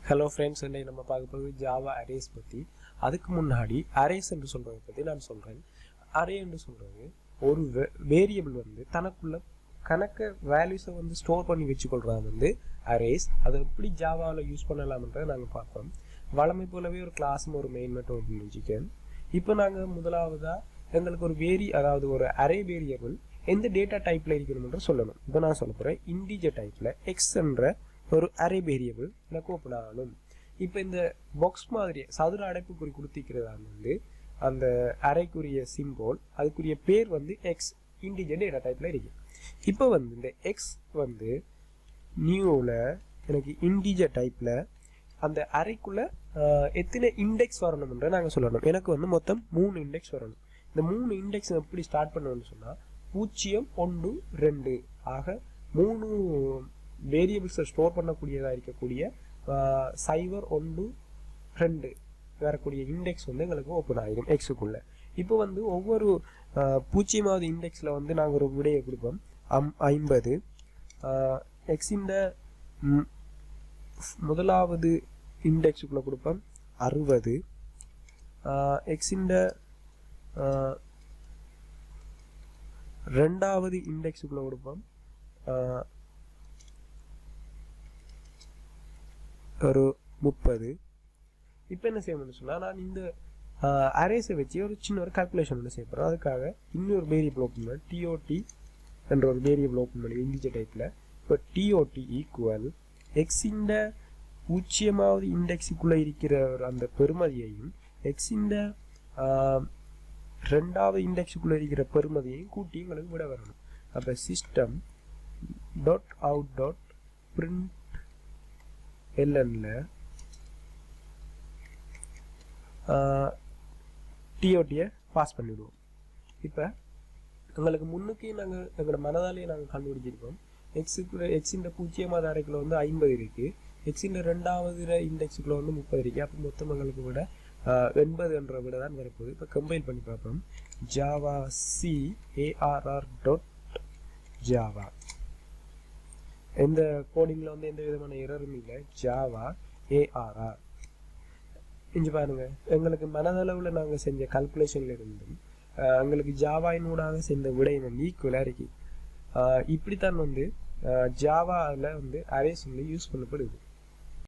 Hello friends, இன்னைக்கு நம்ம பார்க்க போகிறது ஜாவா அரேஸ் பற்றி. அதுக்கு முன்னாடி அரேஸ் என்று சொல்கிறத பற்றி நான் சொல்கிறேன். அரே என்று சொல்கிறது ஒரு வேரியபிள் வந்து தனக்குள்ள கணக்க வேல்யூஸை வந்து ஸ்டோர் பண்ணி வச்சுக்கொள்கிறது வந்து அரேஸ். அதை எப்படி ஜாவாவில் யூஸ் பண்ணலாம்ன்றதை நாங்கள் பார்ப்போம். வழமை போலவே ஒரு கிளாஸும் ஒரு மெயின் மெத்தட் ஒன்று வச்சுக்கேன். இப்போ நாங்கள் முதலாவதாக எங்களுக்கு ஒரு ஒரு அரே வேரியபிள் எந்த டேட்டா டைப்பில் இருக்கணும்ன்ற சொல்லணும். இப்போ நான் சொல்ல போகிறேன், இன்டிஜர் டைப்பில் எக்ஸ் என்ற ஒரு அரே வேரியபிள் எனக்கு ஓப்பன் ஆகணும். இப்போ இந்த பாக்ஸ் மாதிரி சதுர அடைப்புக்குறி கொடுத்திருக்கிறதா வந்து அந்த அரைக்குரிய சிம்போல், அதுக்குரிய பேர் வந்து எக்ஸ் இன்டிஜர் டேட்டா டைப்பில் இருக்கு. இப்போ வந்து இந்த எக்ஸ் வந்து நியூவில் எனக்கு இன்டிஜர் டைப்பில் அந்த அரைக்குள்ளே எத்தனை இண்டெக்ஸ் வரணும்ன்ற நாங்கள் சொல்லணும். எனக்கு வந்து மொத்தம் 3 இண்டெக்ஸ் வரணும். இந்த 3 இண்டெக்ஸ் எப்படி ஸ்டார்ட் பண்ணணும்னு சொன்னால் 0, 1, 2 ஆக 3 வேரியபிள்ஸை ஸ்டோர் பண்ணக்கூடியதாக இருக்கக்கூடிய 0, 1, 2 வரக்கூடிய இண்டெக்ஸ் வந்து எங்களுக்கு ஓப்பன் ஆகிடும் எக்ஸுக்குள்ளே. இப்போ வந்து ஒவ்வொரு 0வது இண்டெக்ஸில் வந்து நாங்கள் ஒரு விடையை கொடுப்போம். 50 எக்ஸின் முதலாவது இண்டெக்ஸுக்குள்ளே கொடுப்போம். 60 எக்ஸின் ரெண்டாவது இண்டெக்ஸுக்குள்ளே கொடுப்போம். ஒரு 30. இப்போ என்ன செய்யணும்னு சொன்னால், நான் இந்த அரேஸை வச்சு ஒரு சின்ன ஒரு கால்குலேஷன் ஒன்று செய்ய போகிறேன். அதுக்காக இன்னொரு வேரியபிள் ஓப்பன் பண்ணி டிஓடி என்ற ஒரு வேரியபிள் ஓப்பன் பண்ணி இன்டிஜர் டைப்பில். இப்போ டிஓடி ஈக்குவல் எக்ஸின் 0வது இண்டெக்ஸுக்குள்ளே இருக்கிற அந்த பெறுமதியையும் எக்ஸின் 2வது இண்டெக்ஸுக்குள்ளே இருக்கிற பெறுமதியையும் கூட்டி உங்களுக்கு விட வரணும். அப்போ system dot out dot print எல்என்ல டிஓடியை பாஸ் பண்ணிவிடுவோம். இப்போ எங்களுக்கு முன்னுக்கு நாங்கள் எங்களோட மனதாலேயே நாங்கள் கண்டுபிடிச்சிருக்கோம். எக்ஸின் 0வது அரைக்குள்ள வந்து 50 இருக்குது. எக்ஸின் 2வது இண்டெக்ஸுக்குள்ள வந்து 30 இருக்குது. அப்போ மொத்தம் எங்களுக்கு விட 80 என்ற விட தான் வரப்போகுது. இப்போ கம்பைல் பண்ணி பார்ப்போம். Java CARR dot Java. எந்த கோடிங்கில் வந்து எந்த விதமான எரரும் இல்லை. Java ARR. இங்கே பாருங்க, எங்களுக்கு மனதளவில் நாங்கள் செஞ்ச கால்குலேஷன்ல இருந்தும் எங்களுக்கு ஜாவாயினூடாக செஞ்ச விடை வந்து ஈக்குவலாக இருக்கு. இப்படித்தான் வந்து ஜாவாவில் வந்து அரேஸ் வந்து யூஸ் பண்ணப்படுது.